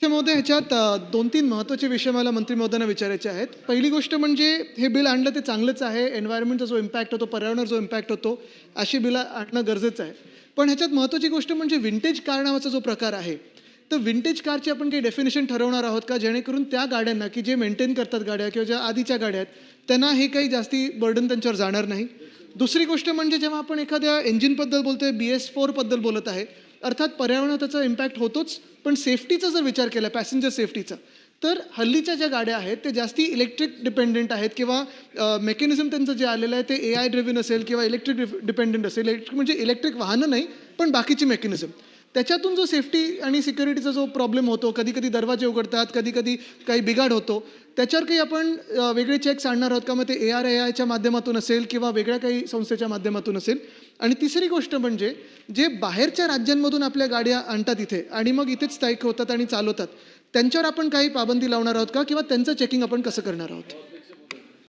महोदय, ह्याच्यात 2-3 महत्त्वाचे विषय मला मंत्री महोदयांना विचारायचे आहेत. पहिली गोष्ट म्हणजे हे बिल आणलं ते चांगलंच आहे. एन्व्हायर्नमेंटचा जो इम्पॅक्ट होतो, पर्यावरणावर जो इम्पॅक्ट होतो, अशी बिलं आणणं गरजेचं आहे. पण ह्याच्यात महत्त्वाची गोष्ट म्हणजे विंटेज कार नावाचा जो प्रकार आहे, तर विंटेज कारची आपण काही डेफिनेशन ठरवणार आहोत का? जेणेकरून त्या गाड्यांना, की जे मेंटेन करतात गाड्या किंवा ज्या आधीच्या गाड्या आहेत, त्यांना हे काही जास्ती बर्डन त्यांच्यावर जाणार नाही. दुसरी गोष्ट म्हणजे जेव्हा आपण एखाद्या इंजिनबद्दल बोलतोय, BS4 बद्दल बोलत आहे, अर्थात पर्यावरणावर त्याचा इम्पॅक्ट होतोच, पण सेफ्टीचा जर विचार केला, पॅसेंजर सेफ्टीचा, तर हल्लीच्या ज्या गाड्या आहेत ते जास्ती इलेक्ट्रिक डिपेंडंट आहेत किंवा मेकॅनिझम त्यांचं जे आलेलं आहे ते AI ड्रिव्हन असेल किंवा इलेक्ट्रिक डिपेंडंट असेल. इलेक्ट्रिक म्हणजे इलेक्ट्रिक वाहनं नाही, पण बाकीची मेकॅनिझम. त्याच्यातून जो सेफ्टी आणि सिक्युरिटीचा जो प्रॉब्लेम होतो, कधी-कधी दरवाजे उघडतात, कधी-कधी काही बिघाड होतो, त्याच्यावर काही आपण वेगळे चेक्स आणणार आहोत का? मग ते ARAIच्या माध्यमातून असेल किंवा वेगळ्या काही संस्थेच्या माध्यमातून असेल. आणि तिसरी गोष्ट म्हणजे जे बाहेरच्या राज्यांमधून आपल्या गाड्या आणतात इथे आणि मग इथेच स्थायिक होतात आणि चालवतात, त्यांच्यावर आपण काही पाबंदी लावणार आहोत का? किंवा त्यांचं चेकिंग आपण कसं करणार आहोत?